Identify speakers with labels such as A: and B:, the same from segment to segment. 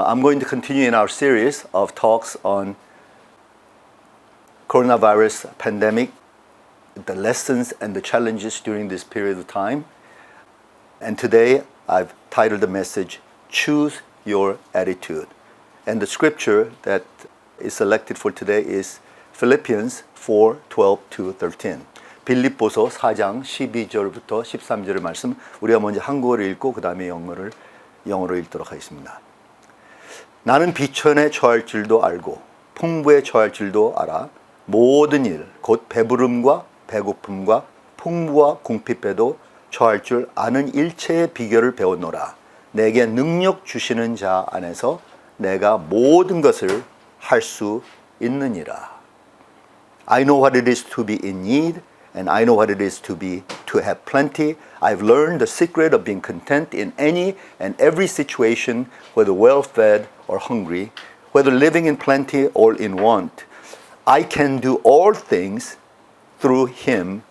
A: I'm going to continue in our series of talks on coronavirus pandemic, the lessons and the challenges during this period of time. And today I've titled the message, Choose Your Attitude. And the scripture that is selected for today is Philippians 4:12-13. 빌립보서 4장 12절부터 13절의 말씀, 우리가 먼저 한국어를 읽고 그 다음에 영어로 읽도록 하겠습니다. 나는 비천에 처할 줄도 알고 풍부에 처할 줄도 알아. 모든 일, 곧 배부름과 배고픔과 풍부와 궁핍에도 처할 줄 아는 일체의 비결을 배웠노라. 내게 능력 주시는 자 안에서 내가 모든 것을 할 수 있느니라. I know what it is to be in need, and I know what it is to have plenty. I've learned the secret of being content in any and every situation, whether well-fed or hungry, whether living in plenty or in want. I can do all things through Him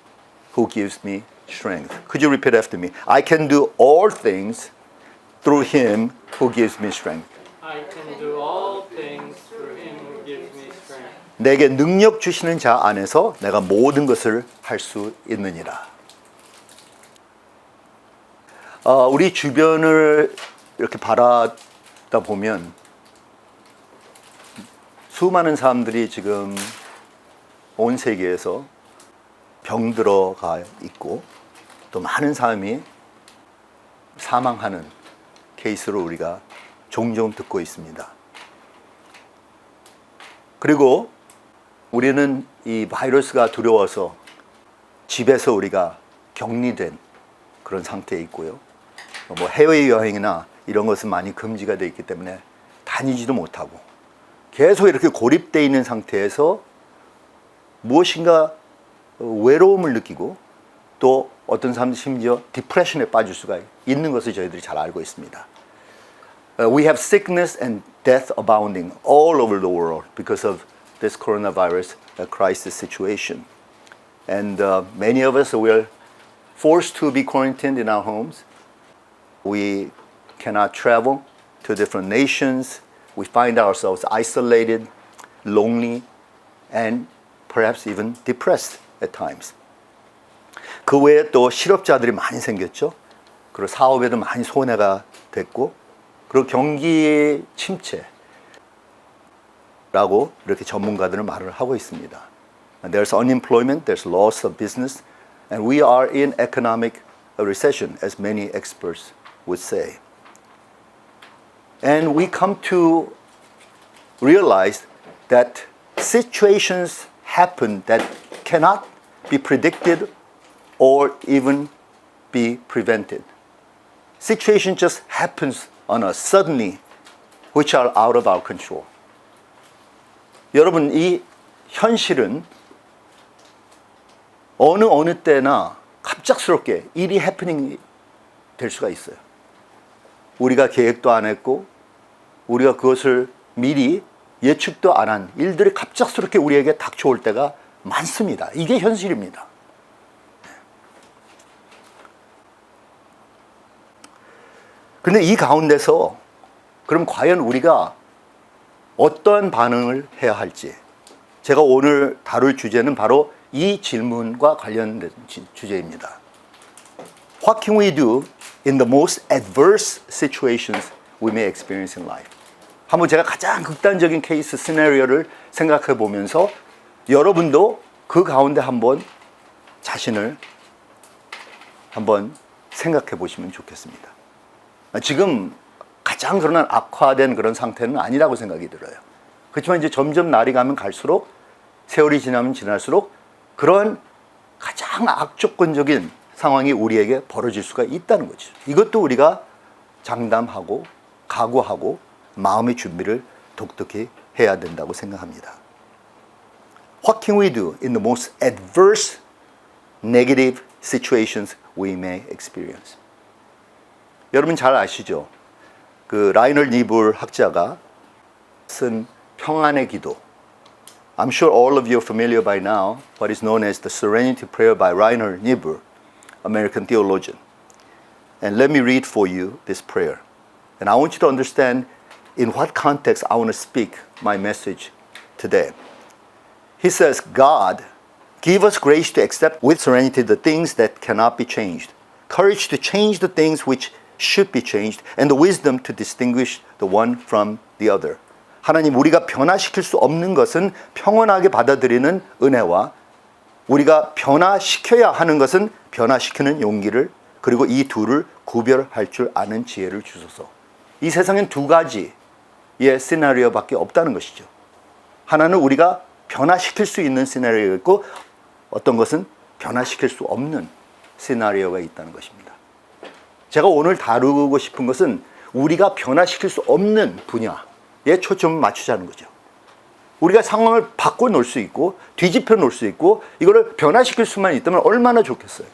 A: who gives me strength. Could you repeat after me? I can do all things through Him who gives me strength.
B: I can do all things through Him who gives me strength.
A: 내게 능력 주시는 자 안에서 내가 모든 것을 할 수 있느니라. 우리 주변을 이렇게 바라다 보면 수많은 사람들이 지금 온 세계에서 병들어가 있고 또 많은 사람이 사망하는 케이스로 우리가 종종 듣고 있습니다. 그리고 우리는 이 바이러스가 두려워서 집에서 우리가 격리된 그런 상태에 있고요. 뭐 해외여행이나 이런 것은 많이 금지가 되어 있기 때문에 다니지도 못하고 계속 이렇게 고립되어 있는 상태에서 무엇인가 외로움을 느끼고 또 어떤 사람들 심지어 디프레션에 빠질 수가 있는 것을 저희들이 잘 알고 있습니다. We have sickness and death abounding all over the world because of this coronavirus crisis situation. And many of us were forced to be quarantined in our homes. We cannot travel to different nations. We find ourselves isolated, lonely, and perhaps even depressed at times. 그 외에 또 실업자들이 많이 생겼죠. 그리고 사업에도 많이 손해가 됐고, 그리고 경기 침체라고 이렇게 전문가들은 말을 하고 있습니다. There's unemployment, there's loss of business, and we are in economic recession, as many experts would say. And we come to realize that situations happen that cannot be predicted or even be prevented. Situation just happens on us suddenly, which are out of our control. 여러분, 이 현실은 어느 때나 갑작스럽게 일이 해프닝이 될 수가 있어요. 우리가 계획도 안 했고 우리가 그것을 미리 예측도 안 한 일들이 갑작스럽게 우리에게 닥쳐올 때가 많습니다. 이게 현실입니다. 그런데 이 가운데서 그럼 과연 우리가 어떤 반응을 해야 할지, 제가 오늘 다룰 주제는 바로 이 질문과 관련된 주제입니다. What can we do in the most adverse situations we may experience in life? 한번 제가 가장 극단적인 케이스 시나리오를 생각해 보면서 여러분도 그 가운데 한번 자신을 한번 생각해 보시면 좋겠습니다. 지금 가장 그러나 악화된 그런 상태는 아니라고 생각이 들어요. 그렇지만 이제 점점 날이 가면 갈수록, 세월이 지나면 지날수록 그런 가장 악조건적인 상황이 우리에게 벌어질 수가 있다는 거죠. 이것도 우리가 장담하고 각오하고 마음의 준비를 독특히 해야 된다고 생각합니다. What can we do in the most adverse negative situations we may experience? 여러분 잘 아시죠? 그 라이널 니블 학자가 쓴 평안의 기도. I'm sure all of you are familiar by now what is known as the Serenity Prayer by Rainer Niebuhr, American theologian. And let me read for you this prayer. And I want you to understand in what context I want to speak my message today. He says, God, give us grace to accept with serenity the things that cannot be changed, courage to change the things which should be changed, and the wisdom to distinguish the one from the other. 하나님, 우리가 변화시킬 수 없는 것은 평온하게 받아들이는 은혜와 우리가 변화시켜야 하는 것은 변화시키는 용기를, 그리고 이 둘을 구별할 줄 아는 지혜를 주소서. 이 세상엔 두 가지의 시나리오밖에 없다는 것이죠. 하나는 우리가 변화시킬 수 있는 시나리오가 있고, 어떤 것은 변화시킬 수 없는 시나리오가 있다는 것입니다. 제가 오늘 다루고 싶은 것은 우리가 변화시킬 수 없는 분야에 초점을 맞추자는 거죠. 우리가 상황을 바꿔 놓을 수 있고 뒤집혀 놓을 수 있고 이거를 변화시킬 수만 있다면 얼마나 좋겠어요.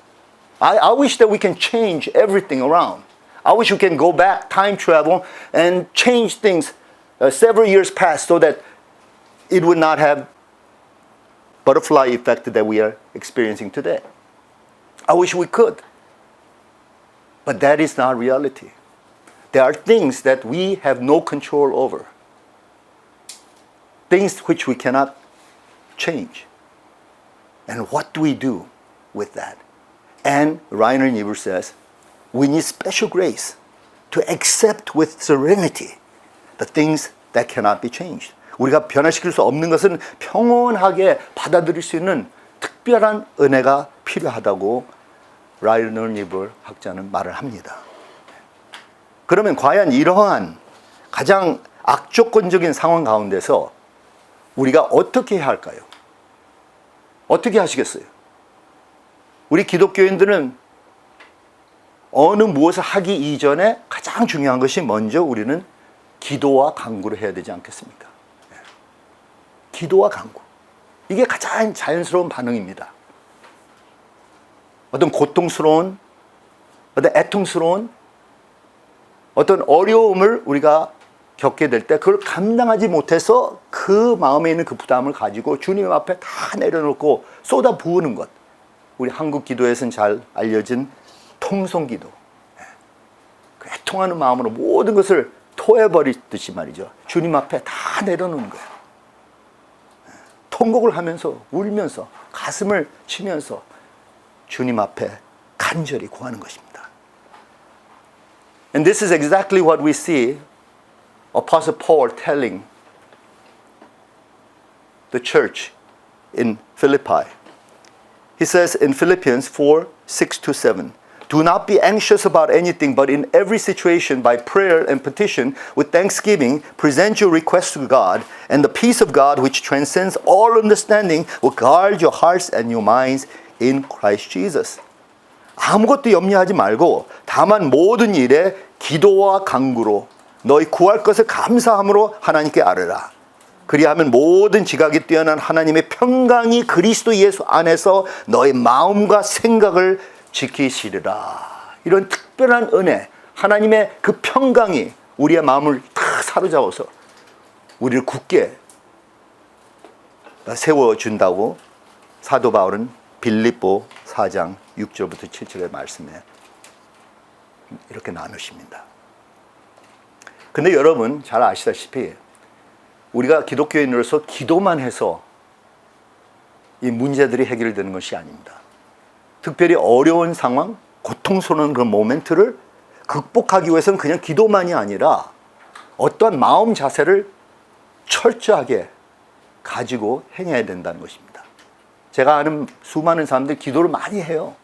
A: I wish that we can change everything around. I wish we can go back, time travel, and change things several years past so that it would not have butterfly effect that we are experiencing today. I wish we could. But that is not reality. There are things that we have no control over. Things which we cannot change. And what do we do with that? And Reiner Niebuhr says, we need special grace to accept with serenity the things that cannot be changed. 우리가 변화시킬 수 없는 것은 평온하게 받아들일 수 있는 특별한 은혜가 필요하다고 라이너 니블 학자는 말을 합니다. 그러면 과연 이러한 가장 악조건적인 상황 가운데서 우리가 어떻게 해야 할까요? 어떻게 하시겠어요? 우리 기독교인들은 어느 무엇을 하기 이전에 가장 중요한 것이 먼저 우리는 기도와 간구를 해야 되지 않겠습니까? 기도와 간구. 이게 가장 자연스러운 반응입니다. 어떤 고통스러운, 어떤 애통스러운, 어떤 어려움을 우리가 겪게 될 때 그걸 감당하지 못해서 그 마음에 있는 그 부담을 가지고 주님 앞에 다 내려놓고 쏟아 부으는 것. 우리 한국 기도에서는 잘 알려진 통성기도. 그 애통하는 마음으로 모든 것을 토해버리듯이 말이죠. 주님 앞에 다 내려놓는 거예요. 통곡을 하면서 울면서 가슴을 치면서 주님 앞에 간절히 구하는 것입니다. And this is exactly what we see Apostle Paul telling the church in Philippi. He says in Philippians 4:6-7, do not be anxious about anything, but in every situation by prayer and petition with thanksgiving present your requests to God, and the peace of God which transcends all understanding will guard your hearts and your minds in Christ Jesus. 아무것도 염려하지 말고 다만 모든 일에 기도와 간구로 너희 구할 것을 감사함으로 하나님께 아뢰라. 그리하면 모든 지각이 뛰어난 하나님의 평강이 그리스도 예수 안에서 너희 마음과 생각을 지키시리라. 이런 특별한 은혜, 하나님의 그 평강이 우리의 마음을 다 사로잡아서 우리를 굳게 세워준다고 사도 바울은 빌립보 4장 6절부터 7절의 말씀에 이렇게 나누십니다. 근데 여러분 잘 아시다시피 우리가 기독교인으로서 기도만 해서 이 문제들이 해결되는 것이 아닙니다. 특별히 어려운 상황, 고통스러운 그런 모멘트를 극복하기 위해서는 그냥 기도만이 아니라 어떠한 마음 자세를 철저하게 가지고 행해야 된다는 것입니다. 제가 아는 수많은 사람들이 기도를 많이 해요.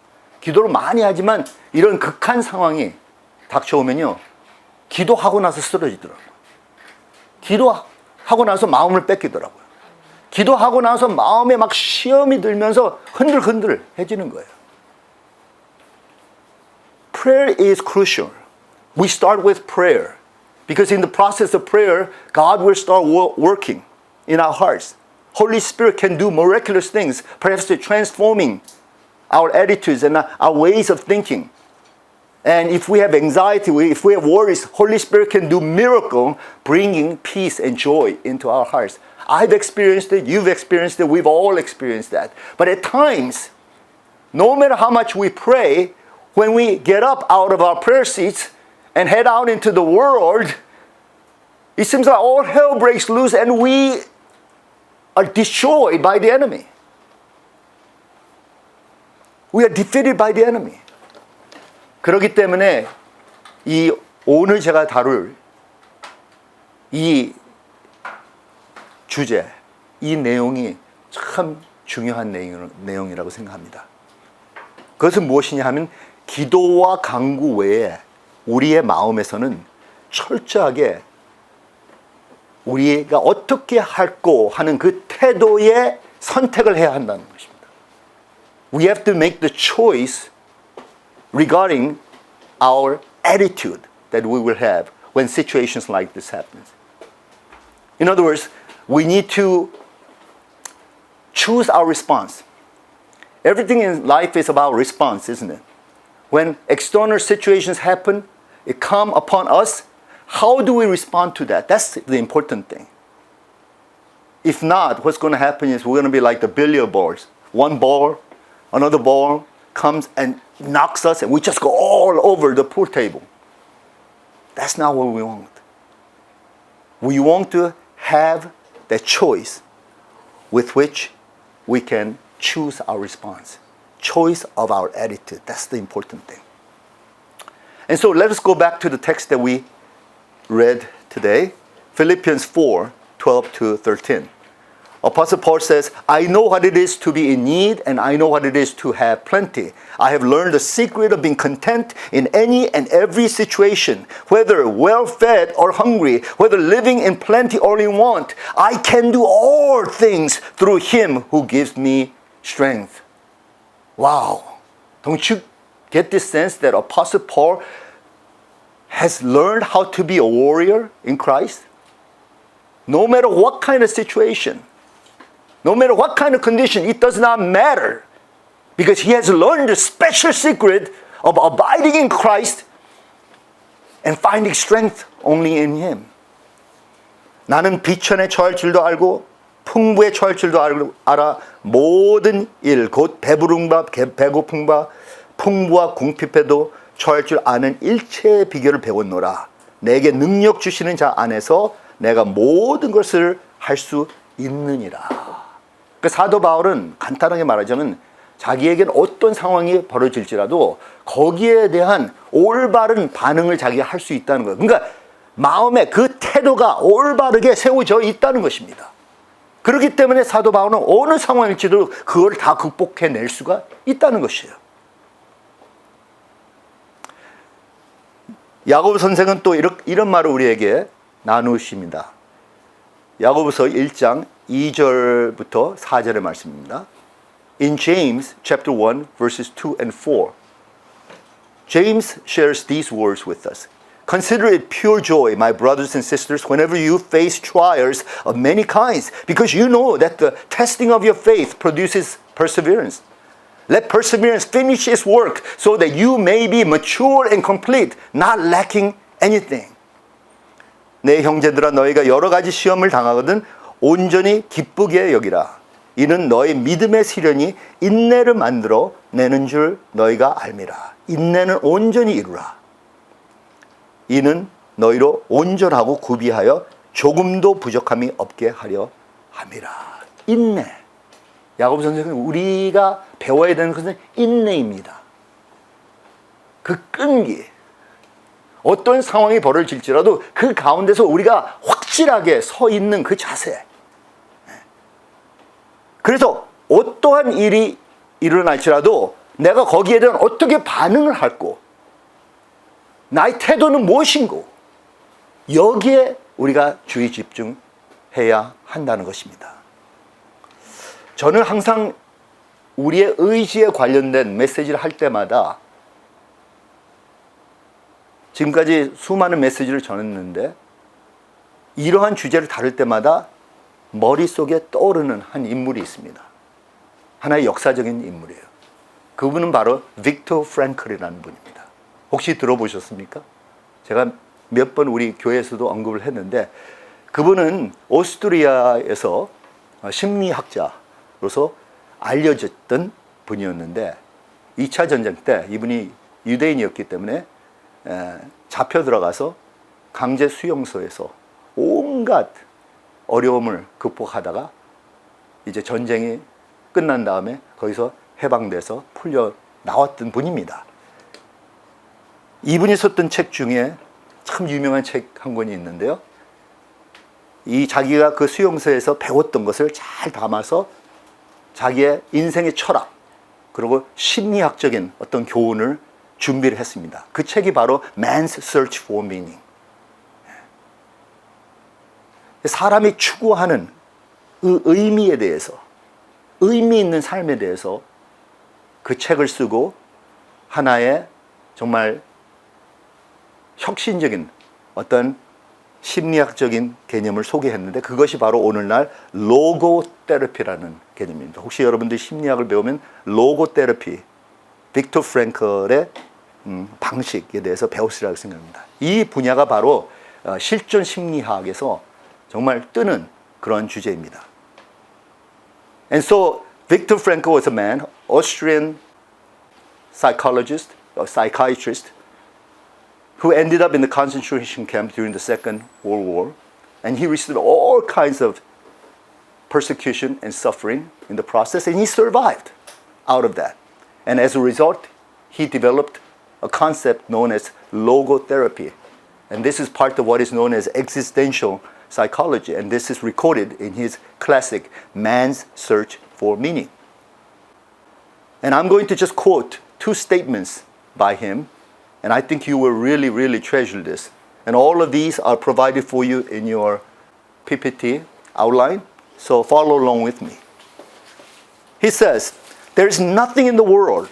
A: 기도를 많이 하지만 이런 극한 상황이 닥쳐오면요, 기도하고 나서 쓰러지더라고요. 기도하고 나서 마음을 뺏기더라고요. 기도하고 나서 마음에 막 시험이 들면서 흔들흔들해지는 거예요. Prayer is crucial. We start with prayer because in the process of prayer, God will start working in our hearts. Holy Spirit can do miraculous things, perhaps transforming our attitudes and our ways of thinking. And if we have anxiety, if we have worries, Holy Spirit can do miracle, bringing peace and joy into our hearts. I've experienced it, you've experienced it, we've all experienced that. But at times, no matter how much we pray, when we get up out of our prayer seats and head out into the world, It seems like all hell breaks loose and we are destroyed by the enemy. We are defeated by the enemy. 그렇기 때문에 이 오늘 제가 다룰 이 주제, 이 내용이 참 중요한 내용이라고 생각합니다. 그것은 무엇이냐 하면 기도와 간구 외에 우리의 마음에서는 철저하게 우리가 어떻게 할고 하는 그 태도의 선택을 해야 한다는 것입니다. We have to make the choice regarding our attitude that we will have when situations like this happens. In other words, we need to choose our response. Everything in life is about response, isn't it? When external situations happen, it come upon us, how do we respond to that? That's the important thing. If not, what's going to happen is we're going to be like the billiard balls. One ball, another ball comes and knocks us and we just go all over the pool table. That's not what we want. We want to have that choice with which we can choose our response. Choice of our attitude. That's the important thing. And so let us go back to the text that we read today. Philippians 4:12-13. Apostle Paul says, I know what it is to be in need and I know what it is to have plenty. I have learned the secret of being content in any and every situation, whether well-fed or hungry, whether living in plenty or in want. I can do all things through Him who gives me strength. Wow. Don't you get this sense that Apostle Paul has learned how to be a warrior in Christ? No matter what kind of situation, no matter what kind of condition, it does not matter. Because he has learned the special secret of abiding in Christ and finding strength only in Him. 나는 비천에 처할 줄도 알고 풍부에 처할 줄도 알아 모든 일 곧 배부름과 배고픔과 풍부와 궁핍에도 처할 줄 아는 일체의 비결을 배웠노라. 내게 능력 주시는 자 안에서 내가 모든 것을 할 수 있느니라. 그 사도 바울은 간단하게 말하자면 자기에겐 어떤 상황이 벌어질지라도 거기에 대한 올바른 반응을 자기가 할 수 있다는 거예요. 그러니까 마음의 그 태도가 올바르게 세워져 있다는 것입니다. 그렇기 때문에 사도 바울은 어느 상황일지도 그걸 다 극복해낼 수가 있다는 것이에요. 야고보 선생은 또 이런 말을 우리에게 나누십니다. 야고보서 1장 2절부터 4절의 말씀입니다. In James chapter 1 verses 2 and 4, James shares these words with us. Consider it pure joy, my brothers and sisters, whenever you face trials of many kinds, because you know that the testing of your faith produces perseverance. Let perseverance finish its work so that you may be mature and complete, not lacking anything. 내 형제들아 너희가 여러 가지 시험을 당하거든 온전히 기쁘게 여기라. 이는 너희 믿음의 시련이 인내를 만들어 내는 줄 너희가 알미라. 인내는 온전히 이루라. 이는 너희로 온전하고 구비하여 조금도 부족함이 없게 하려 함이라. 인내. 야고보 선생은 우리가 배워야 되는 것은 인내입니다. 그 끈기. 어떤 상황이 벌어질지라도 그 가운데서 우리가 확실하게 서 있는 그 자세. 그래서 어떠한 일이 일어날지라도 내가 거기에 대한 어떻게 반응을 할고 나의 태도는 무엇인고 여기에 우리가 주의 집중해야 한다는 것입니다. 저는 항상 우리의 의지에 관련된 메시지를 할 때마다 지금까지 수많은 메시지를 전했는데 이러한 주제를 다룰 때마다 머릿속에 떠오르는 한 인물이 있습니다. 하나의 역사적인 인물이에요. 그분은 바로 빅터 프랭클이라는 분입니다. 혹시 들어보셨습니까? 제가 몇 번 우리 교회에서도 언급을 했는데 그분은 오스트리아에서 심리학자로서 알려졌던 분이었는데 2차 전쟁 때 이분이 유대인이었기 때문에 잡혀 들어가서 강제 수용소에서 온갖 어려움을 극복하다가 이제 전쟁이 끝난 다음에 거기서 해방돼서 풀려 나왔던 분입니다. 이분이 썼던 책 중에 참 유명한 책 한 권이 있는데요. 이 자기가 그 수용소에서 배웠던 것을 잘 담아서 자기의 인생의 철학 그리고 심리학적인 어떤 교훈을 준비를 했습니다. 그 책이 바로 Man's Search for Meaning. 사람이 추구하는 그 의미에 대해서, 의미 있는 삶에 대해서 그 책을 쓰고 하나의 정말 혁신적인 어떤 심리학적인 개념을 소개했는데 그것이 바로 오늘날 로고 테라피라는 개념입니다. 혹시 여러분들이 심리학을 배우면 로고 테라피, 빅터 프랭클의 방식에 대해서 배우시라고 생각합니다. 이 분야가 바로 실존 심리학에서 정말 뜨는 그런 주제입니다. And so Viktor Frankl was a man, Austrian psychologist or psychiatrist who ended up in the concentration camp during the Second World War, and he received all kinds of persecution and suffering in the process, and he survived out of that. And as a result, he developed a concept known as logotherapy. And this is part of what is known as existential psychology, and this is recorded in his classic Man's Search for Meaning. And I'm going to just quote two statements by him, and I think you will really, really treasure this. And all of these are provided for you in your PPT outline, so follow along with me. He says, there is nothing in the world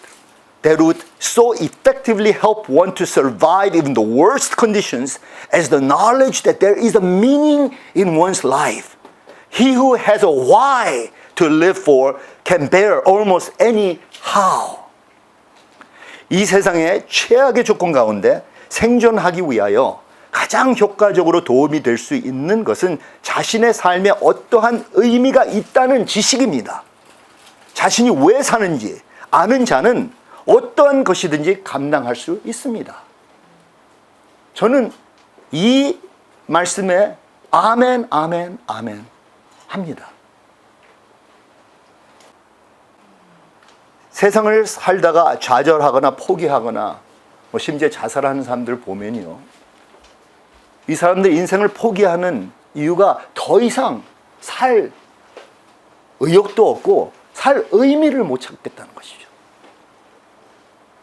A: that would so effectively help one to survive even the worst conditions as the knowledge that there is a meaning in one's life. He who has a why to live for can bear almost any how. 이 세상의 최악의 조건 가운데 생존하기 위하여 가장 효과적으로 도움이 될 수 있는 것은 자신의 삶에 어떠한 의미가 있다는 지식입니다. 자신이 왜 사는지 아는 자는 어떠한 것이든지 감당할 수 있습니다. 저는 이 말씀에 아멘, 아멘, 아멘 합니다. 세상을 살다가 좌절하거나 포기하거나 심지어 자살하는 사람들을 보면요, 이 사람들 인생을 포기하는 이유가 더 이상 살 의욕도 없고 살 의미를 못 찾겠다는 것이죠.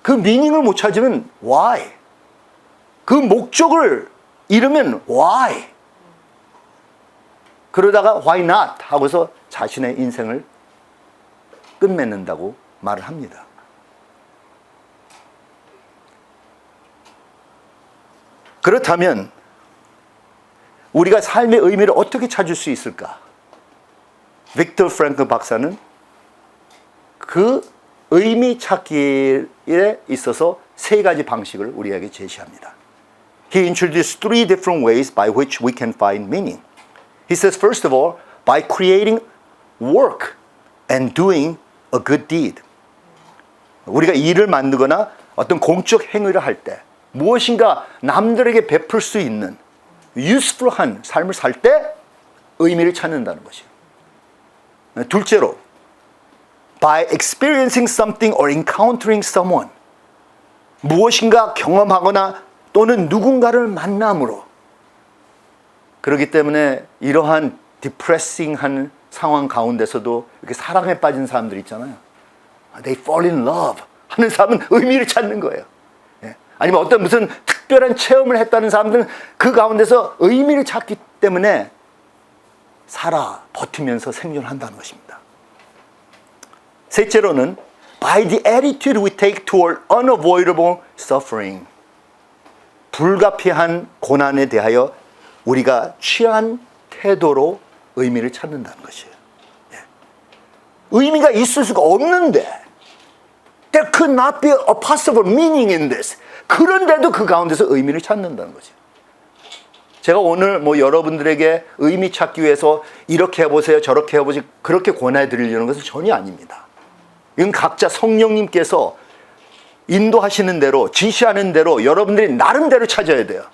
A: 그 미닝을 못 찾으면 why? 그 목적을 잃으면 why? 그러다가 why not? 하고서 자신의 인생을 끝맺는다고 말을 합니다. 그렇다면 우리가 삶의 의미를 어떻게 찾을 수 있을까? 빅터 프랭클 박사는 그 의미 찾기에 있어서 세 가지 방식을 우리에게 제시합니다. He introduced three different ways by which we can find meaning. He says, first of all, by creating work and doing a good deed. 우리가 일을 만들거나 어떤 공적 행위를 할 때 무엇인가 남들에게 베풀 수 있는 useful한 삶을 살 때 의미를 찾는다는 것이에요. 둘째로, by experiencing something or encountering someone. 무엇인가 경험하거나 또는 누군가를 만남으로. 그렇기 때문에 이러한 디프레싱한 상황 가운데서도 이렇게 사랑에 빠진 사람들 있잖아요. They fall in love 하는 사람은 의미를 찾는 거예요. 아니면 어떤 무슨 특별한 체험을 했다는 사람들은 그 가운데서 의미를 찾기 때문에 살아 버티면서 생존한다는 것입니다. 셋째로는 by the attitude we take toward unavoidable suffering. 불가피한 고난에 대하여 우리가 취한 태도로 의미를 찾는다는 것이에요. 의미가 있을 수가 없는데 there could not be a possible meaning in this. 그런데도 그 가운데서 의미를 찾는다는 거죠. 제가 오늘 여러분들에게 의미 찾기 위해서 이렇게 해보세요, 저렇게 해보세요, 그렇게 권해드리려는 것은 전혀 아닙니다. 이건 각자 성령님께서 인도하시는 대로, 지시하는 대로 여러분들이 나름대로 찾아야 돼요.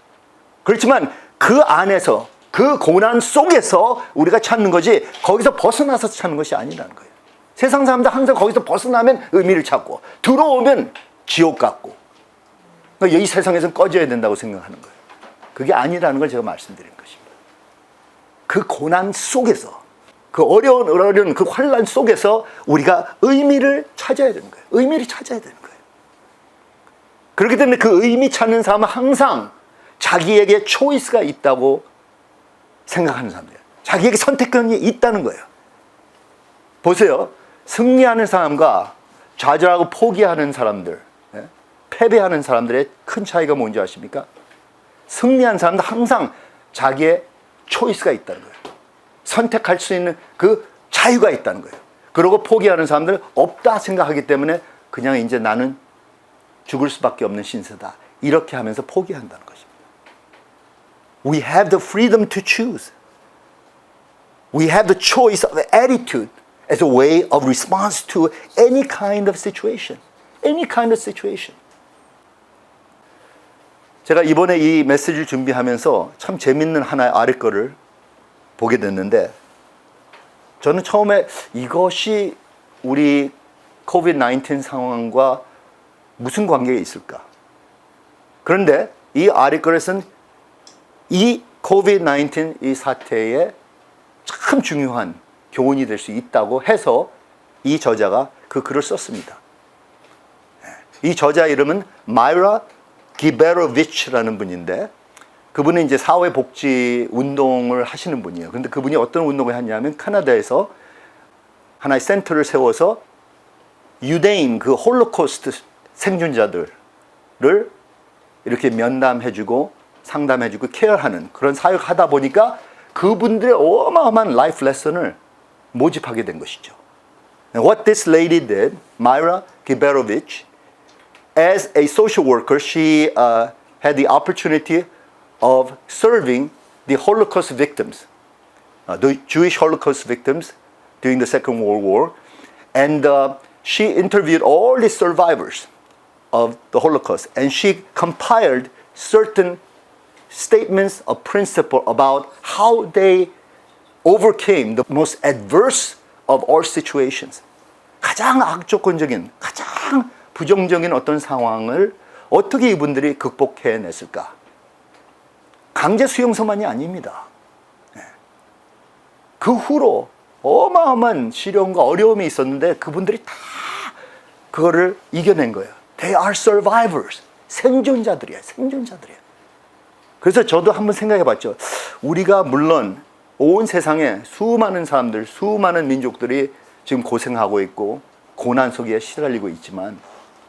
A: 그렇지만 그 안에서 그 고난 속에서 우리가 찾는 거지 거기서 벗어나서 찾는 것이 아니라는 거예요. 세상 사람들 항상 거기서 벗어나면 의미를 찾고 들어오면 지옥 같고 그러니까 이 세상에서는 꺼져야 된다고 생각하는 거예요. 그게 아니라는 걸 제가 말씀드리는 것입니다. 그 고난 속에서 그 어려운 그 환란 속에서 우리가 의미를 찾아야 되는 거예요. 의미를 찾아야 되는 거예요. 그렇기 때문에 그 의미 찾는 사람은 항상 자기에게 초이스가 있다고 생각하는 사람들이에요. 자기에게 선택권이 있다는 거예요. 보세요. 승리하는 사람과 좌절하고 포기하는 사람들, 패배하는 사람들의 큰 차이가 뭔지 아십니까? 승리한 사람은 항상 자기의 초이스가 있다는 거예요. 선택할 수 있는 그 자유가 있다는 거예요. 그리고 포기하는 사람들은 없다 생각하기 때문에 그냥 이제 나는 죽을 수밖에 없는 신세다. 이렇게 하면서 포기한다는 것입니다. We have the freedom to choose. We have the choice of attitude as a way of response to any kind of situation. Any kind of situation. 제가 이번에 이 메시지를 준비하면서 참 재밌는 하나의 아랫글을 보게 됐는데 저는 처음에 이것이 우리 COVID-19 상황과 무슨 관계가 있을까? 그런데 이 아랫글에서는 이 COVID-19 이 사태에 참 중요한 교훈이 될 수 있다고 해서 이 저자가 그 글을 썼습니다. 이 저자 이름은 마이라 기베로비치라는 분인데 그분은 이제 사회복지 운동을 하시는 분이에요. 그런데 그분이 어떤 운동을 했냐면 카나다에서 하나의 센터를 세워서 유대인 그 홀로코스트 생존자들을 이렇게 면담해주고 상담해주고 케어하는 그런 사역을 하다 보니까 그분들의 어마어마한 라이프 레슨을 모집하게 된 것이죠. What this lady did, Myra Giberovich, as a social worker, she had the opportunity of serving the Holocaust victims, the Jewish Holocaust victims during the Second World War, and she interviewed all the survivors of the Holocaust, and she compiled certain statements of principle about how they overcame the most adverse of all situations. 가장 악조건적인, 가장 부정적인 어떤 상황을 어떻게 이분들이 극복해냈을까? 강제 수용소만이 아닙니다. 그 후로 어마어마한 시련과 어려움이 있었는데 그분들이 다 그거를 이겨낸 거예요. They are survivors. 생존자들이에요. 생존자들이에요. 그래서 저도 한번 생각해 봤죠. 우리가 물론 온 세상에 수많은 사람들, 수많은 민족들이 지금 고생하고 있고 고난 속에 시달리고 있지만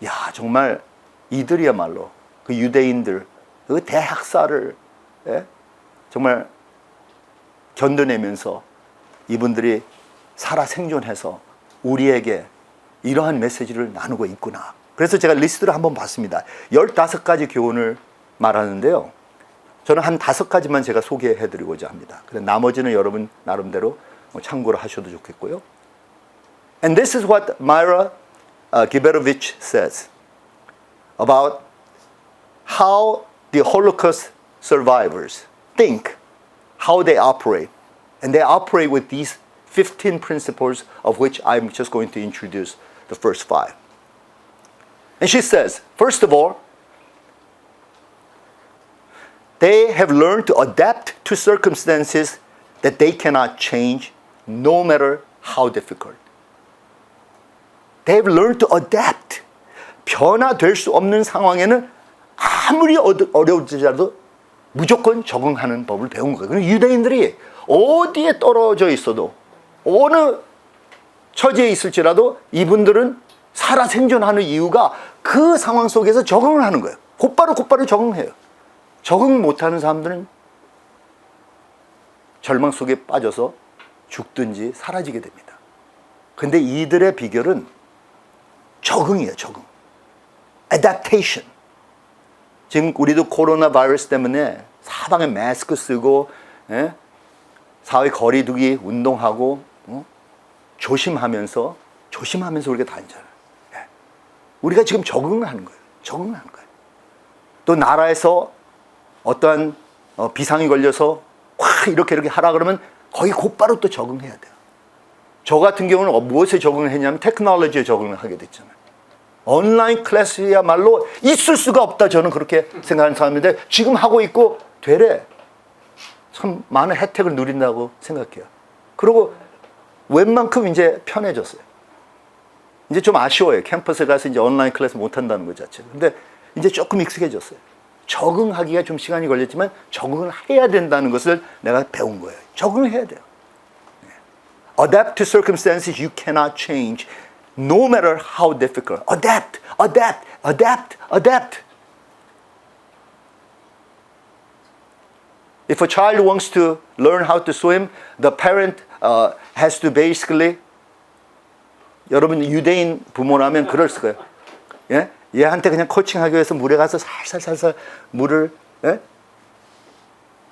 A: 야 정말 이들이야말로 그 유대인들 그 대학살을 정말 견뎌내면서 이분들이 살아 생존해서 우리에게 이러한 메시지를 나누고 있구나. 그래서 제가 리스트를 한번 봤습니다. 15가지 교훈을 말하는데요. 저는 한 5가지만 제가 소개해드리고자 합니다. 나머지는 여러분 나름대로 참고를 하셔도 좋겠고요. And this is what Myra Giberovich says about how the Holocaust survivors think, how they operate. And they operate with these 15 principles of which I'm just going to introduce the first 5. And she says, first of all, they have learned to adapt to circumstances that they cannot change no matter how difficult. They have learned to adapt. 변화될 수 없는 상황에는 아무리 어려울지라도 무조건 적응하는 법을 배운 거예요. 그리고 유대인들이 어디에 떨어져 있어도 어느 처지에 있을지라도 이분들은 살아 생존하는 이유가 그 상황 속에서 적응을 하는 거예요. 곧바로 적응해요. 적응 못하는 사람들은 절망 속에 빠져서 죽든지 사라지게 됩니다. 근데 이들의 비결은 적응이에요. 적응. Adaptation. 지금 우리도 코로나 바이러스 때문에 사방에 마스크 쓰고 사회 거리 두기 운동하고 조심하면서 우리가 다니잖아요. 우리가 지금 적응을 하는 거예요. 적응을 하는 거예요. 또 나라에서 어떠한 비상이 걸려서 확 이렇게 하라 그러면 거의 곧바로 또 적응해야 돼요. 저 같은 경우는 무엇에 적응을 했냐면 테크놀로지에 적응을 하게 됐잖아요. 온라인 클래스야말로 있을 수가 없다. 저는 그렇게 생각하는 사람인데 지금 하고 있고 되레 참 많은 혜택을 누린다고 생각해요. 그리고 웬만큼 이제 편해졌어요. 이제 좀 아쉬워요. 캠퍼스에 가서 이제 온라인 클래스 못 한다는 것 자체가. 근데 이제 조금 익숙해졌어요. 적응하기가 좀 시간이 걸렸지만 적응을 해야 된다는 것을 내가 배운 거예요. 적응을 해야 돼요. Adapt to circumstances you cannot change, no matter how difficult. Adapt, adapt, adapt, adapt. If a child wants to learn how to swim, the parent has to basically, 여러분 유대인 부모라면 그럴 거예요. 예? 얘한테 그냥 코칭하기 위해서 물에 가서 살살살살 물을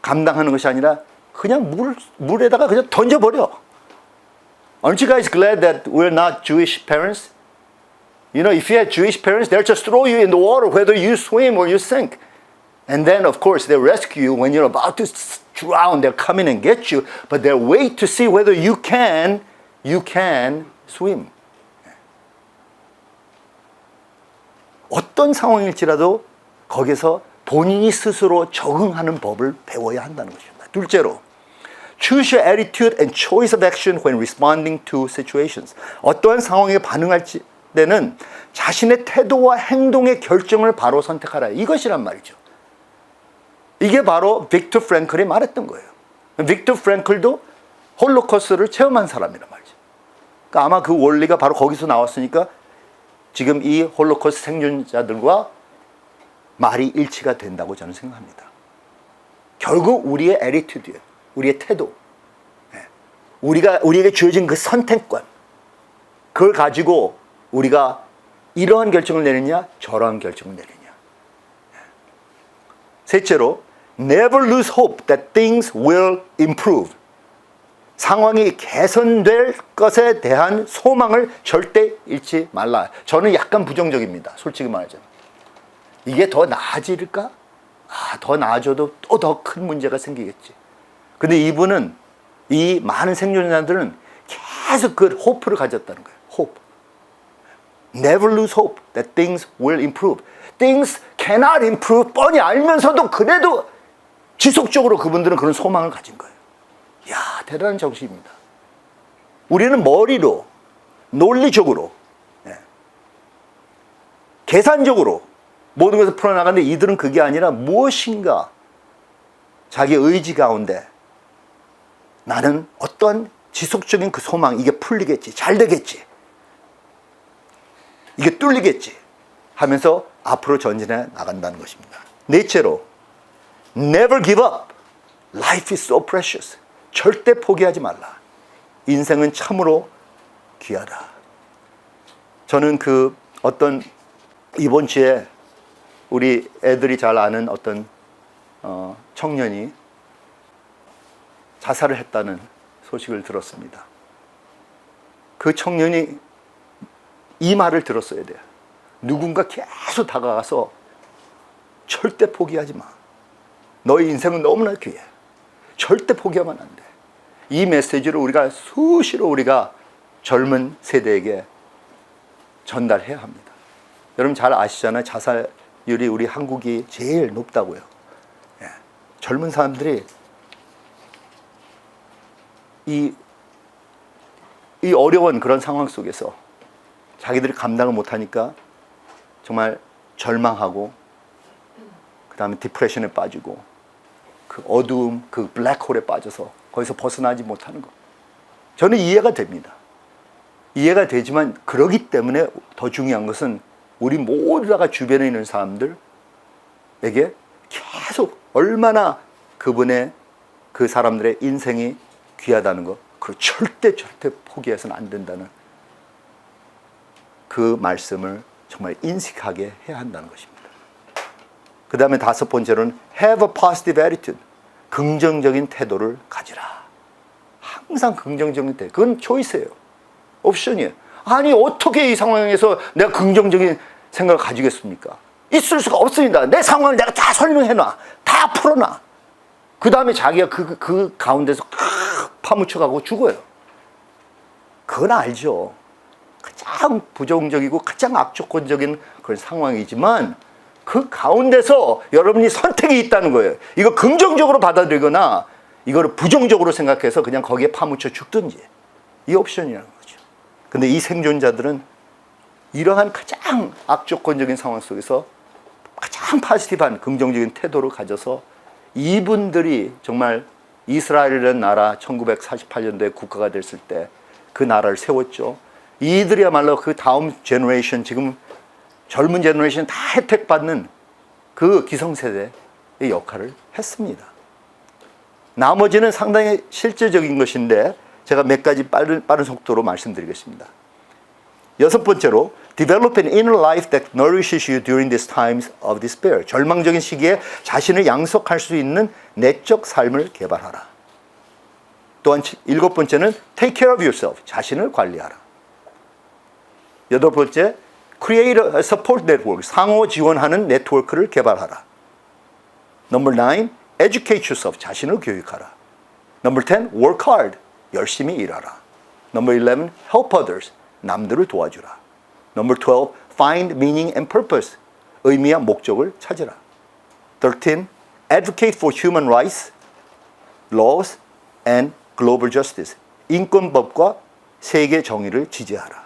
A: 감당하는 것이 아니라 그냥 물에다가 그냥 던져버려. Aren't you guys glad that we're not Jewish parents? You know, if you had Jewish parents, they'll just throw you in the water whether you swim or you sink. And then, of course, they'll rescue you when you're about to drown. They'll come in and get you, but they'll wait to see whether you can swim. 어떤 상황일지라도 거기서 본인이 스스로 적응하는 법을 배워야 한다는 것입니다. 둘째로, choose your attitude and choice of action when responding to situations. 어떠한 상황에 반응할 때는 자신의 태도와 행동의 결정을 바로 선택하라. 이것이란 말이죠. 이게 바로 빅터 프랭클이 말했던 거예요. 빅터 프랭클도 홀로코스트를 체험한 사람이란 말이죠. 그러니까 아마 그 원리가 바로 거기서 나왔으니까 지금 이 홀로코스트 생존자들과 말이 일치가 된다고 저는 생각합니다. 결국 우리의 애티튜드예요. 우리의 태도, 우리에게 주어진 그 선택권, 그걸 가지고 우리가 이러한 결정을 내느냐, 저러한 결정을 내느냐. 셋째로, never lose hope that things will improve. 상황이 개선될 것에 대한 소망을 절대 잃지 말라. 저는 약간 부정적입니다. 솔직히 말하자면. 이게 더 나아질까? 더 나아져도 또 더 큰 문제가 생기겠지. 근데 이분은, 이 많은 생존자들은 계속 그 호프를 가졌다는 거예요. hope. Never lose hope that things will improve. Things cannot improve. 뻔히 알면서도 그래도 지속적으로 그분들은 그런 소망을 가진 거예요. 이야, 대단한 정신입니다. 우리는 머리로, 논리적으로, 계산적으로 모든 것을 풀어나가는데 이들은 그게 아니라 무엇인가 자기 의지 가운데 나는 어떤 지속적인 그 소망, 이게 풀리겠지, 잘 되겠지, 이게 뚫리겠지 하면서 앞으로 전진해 나간다는 것입니다. 넷째로, never give up. Life is so precious. 절대 포기하지 말라. 인생은 참으로 귀하다. 저는 그 어떤 이번 주에 우리 애들이 잘 아는 어떤 청년이 자살을 했다는 소식을 들었습니다. 그 청년이 이 말을 들었어야 돼요. 누군가 계속 다가가서 절대 포기하지 마. 너의 인생은 너무나 귀해. 절대 포기하면 안 돼. 이 메시지를 우리가 수시로 우리가 젊은 세대에게 전달해야 합니다. 여러분 잘 아시잖아요. 자살률이 우리 한국이 제일 높다고요. 젊은 사람들이 이 어려운 그런 상황 속에서 자기들이 감당을 못하니까 정말 절망하고 그 다음에 디프레션에 빠지고 그 어두움, 그 블랙홀에 빠져서 거기서 벗어나지 못하는 것. 저는 이해가 됩니다. 이해가 되지만 그러기 때문에 더 중요한 것은 우리 모두 다가 주변에 있는 사람들에게 계속 얼마나 그분의 그 사람들의 인생이 귀하다는 것, 그걸 절대 포기해서는 안 된다는 그 말씀을 정말 인식하게 해야 한다는 것입니다. 그 다음에 다섯 번째로는 have a positive attitude. 긍정적인 태도를 가지라. 항상 긍정적인 태도. 그건 초이스예요. 옵션이에요. 아니 어떻게 이 상황에서 내가 긍정적인 생각을 가지겠습니까? 있을 수가 없습니다. 내 상황을 내가 다 설명해놔. 다 풀어놔. 그 다음에 자기가 그 가운데서 파묻혀가고 죽어요. 그건 알죠. 가장 부정적이고 가장 악조건적인 그런 상황이지만 그 가운데서 여러분이 선택이 있다는 거예요. 이거 긍정적으로 받아들이거나 이거를 부정적으로 생각해서 그냥 거기에 파묻혀 죽든지, 이 옵션이라는 거죠. 근데 이 생존자들은 이러한 가장 악조건적인 상황 속에서 가장 파지티브한 긍정적인 태도를 가져서 이분들이 정말 이스라엘이라는 나라 1948년도에 국가가 됐을 때 그 나라를 세웠죠. 이들이야말로 그 다음 제너레이션, 지금 젊은 제너레이션 다 혜택받는 그 기성세대의 역할을 했습니다. 나머지는 상당히 실제적인 것인데 제가 몇 가지 빠른 속도로 말씀드리겠습니다. 여섯 번째로, develop an inner life that nourishes you during these times of despair. 절망적인 시기에 자신을 양속할 수 있는 내적 삶을 개발하라. 또한 일곱 번째는 take care of yourself. 자신을 관리하라. 여덟 번째, create a support network. 상호 지원하는 네트워크를 개발하라. Number 9, educate yourself. 자신을 교육하라. Number 10, work hard. 열심히 일하라. Number 11, help others. 남들을 도와주라. Number 12, find meaning and purpose. 의미와 목적을 찾으라. 13, advocate for human rights, laws, and global justice. 인권법과 세계 정의를 지지하라.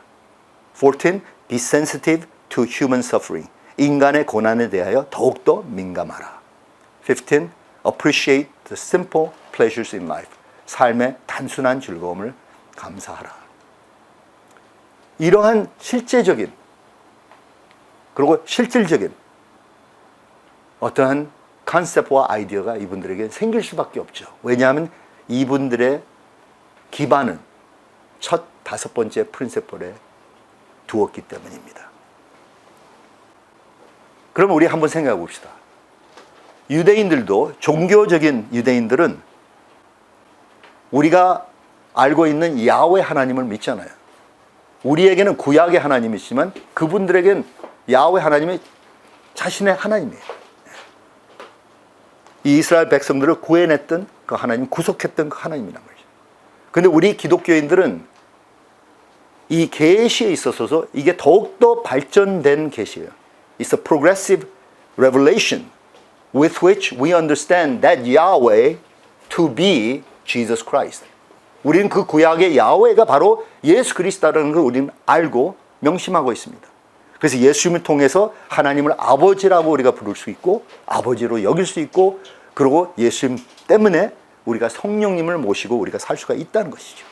A: 14, be sensitive to human suffering. 인간의 고난에 대하여 더욱더 민감하라. 15, appreciate the simple pleasures in life. 삶의 단순한 즐거움을 감사하라. 이러한 실제적인 그리고 실질적인 어떠한 컨셉트와 아이디어가 이분들에게 생길 수밖에 없죠. 왜냐하면 이분들의 기반은 첫 다섯 번째 프린시플에 두었기 때문입니다. 그럼 우리 한번 생각해 봅시다. 유대인들도, 종교적인 유대인들은 우리가 알고 있는 야훼 하나님을 믿잖아요. 우리에게는 구약의 하나님이지만 그분들에겐 야훼 하나님이 자신의 하나님이에요. 이 이스라엘 백성들을 구해냈던 그 하나님, 구속했던 그 하나님이란 말이죠. 그런데 우리 기독교인들은 이 계시에 있어서 이게 더욱더 발전된 계시예요. It's a progressive revelation with which we understand that Yahweh to be Jesus Christ. 우리는 그 구약의 야훼가 바로 예수 그리스도라는 걸 우리는 알고 명심하고 있습니다. 그래서 예수님을 통해서 하나님을 아버지라고 우리가 부를 수 있고 아버지로 여길 수 있고, 그리고 예수님 때문에 우리가 성령님을 모시고 우리가 살 수가 있다는 것이죠.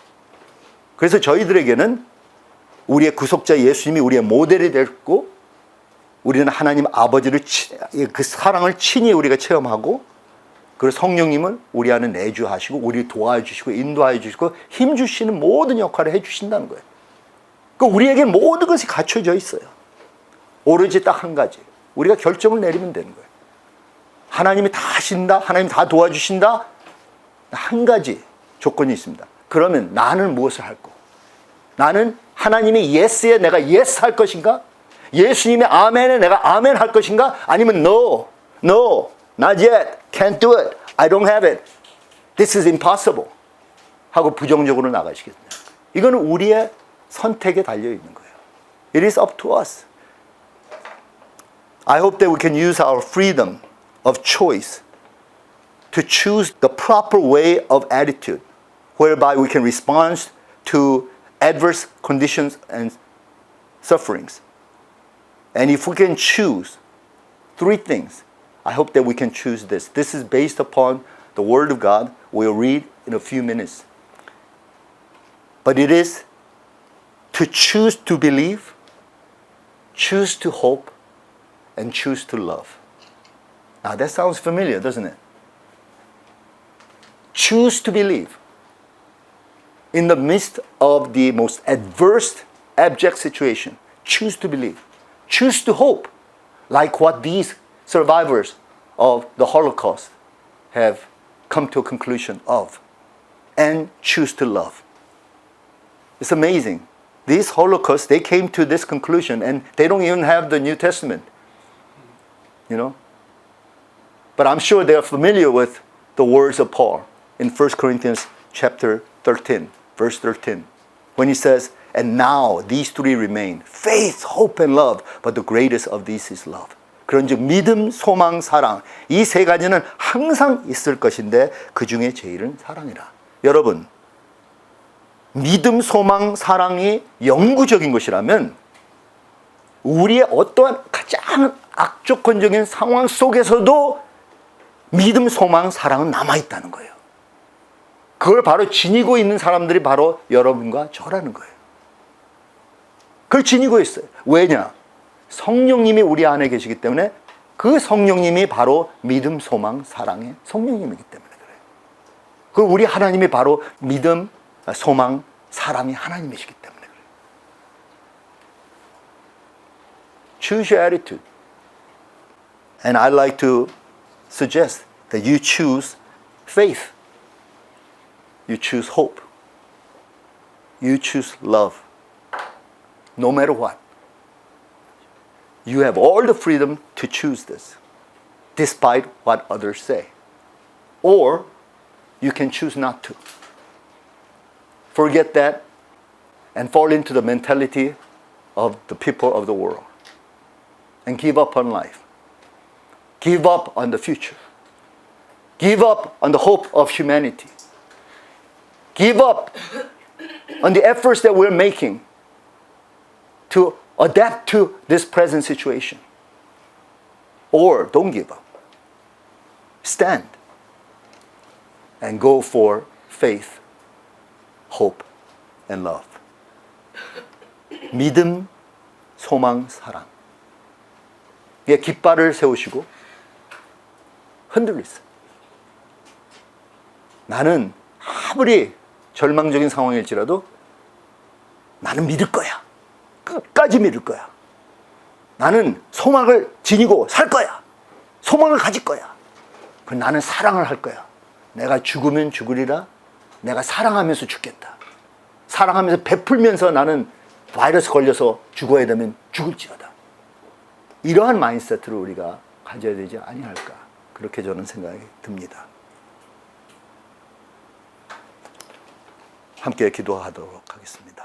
A: 그래서 저희들에게는 우리의 구속자 예수님이 우리의 모델이 됐고, 우리는 하나님 아버지를 그 사랑을 친히 우리가 체험하고, 그리고 성령님을 우리 안에 내주하시고 우리를 도와주시고 인도하여 주시고 힘주시는 모든 역할을 해주신다는 거예요. 그러니까 우리에게 모든 것이 갖춰져 있어요. 오로지 딱 한 가지, 우리가 결정을 내리면 되는 거예요. 하나님이 다 하신다, 하나님 다 도와주신다. 한 가지 조건이 있습니다. 그러면 나는 무엇을 할 거? 나는 하나님이 예스에 내가 예스 할 것인가? 예수님의 아멘에 내가 아멘 할 것인가? 아니면 no, not yet, can't do it, I don't have it, this is impossible 하고 부정적으로 나가시겠냐? 이거는 우리의 선택에 달려 있는 거예요. It is up to us. I hope that we can use our freedom of choice to choose the proper way of attitude, whereby we can respond to adverse conditions and sufferings. And if we can choose three things, I hope that we can choose this. This is based upon the Word of God. We'll read in a few minutes. But it is to choose to believe, choose to hope, and choose to love. Now that sounds familiar, doesn't it? Choose to believe. In the midst of the most adverse, abject situation, choose to believe. Choose to hope, like what these survivors of the Holocaust have come to a conclusion of. And choose to love. It's amazing. These Holocausts, they came to this conclusion and they don't even have the New Testament. You know? But I'm sure they are familiar with the words of Paul in 1 Corinthians chapter 13, verse 13, when he says, and now these three remain, faith, hope, and love, but the greatest of these is love. 그런즉 믿음, 소망, 사랑, 이 세 가지는 항상 있을 것인데 그 중에 제일은 사랑이라. 여러분, 믿음, 소망, 사랑이 영구적인 것이라면 우리의 어떠한 가장 악조건적인 상황 속에서도 믿음, 소망, 사랑은 남아있다는 거예요. 그걸 바로 지니고 있는 사람들이 바로 여러분과 저라는 거예요. 그걸 지니고 있어요. 왜냐? 성령님이 우리 안에 계시기 때문에 그 성령님이 바로 믿음, 소망, 사랑의 성령님이기 때문에 그래요. 그 우리 하나님이 바로 믿음, 소망, 사랑의 하나님이시기 때문에 그래요. Choose your attitude. And I'd like to suggest that you choose faith. You choose hope. You choose love. No matter what. You have all the freedom to choose this, despite what others say. Or you can choose not to. Forget that and fall into the mentality of the people of the world. And give up on life. Give up on the future. Give up on the hope of humanity. Give up on the efforts that we're making to adapt to this present situation. Or don't give up. Stand and go for faith, hope, and love. 믿음, 소망, 사랑. 예, 깃발을 세우시고 흔들리세요. 나는 아무리 절망적인 상황일지라도 나는 믿을 거야. 끝까지 믿을 거야. 나는 소망을 지니고 살 거야. 소망을 가질 거야. 나는 사랑을 할 거야. 내가 죽으면 죽으리라. 내가 사랑하면서 죽겠다. 사랑하면서 베풀면서 나는 바이러스 걸려서 죽어야 되면 죽을지어다. 이러한 마인드세트를 우리가 가져야 되지 아니할까. 그렇게 저는 생각이 듭니다. 함께 기도하도록 하겠습니다.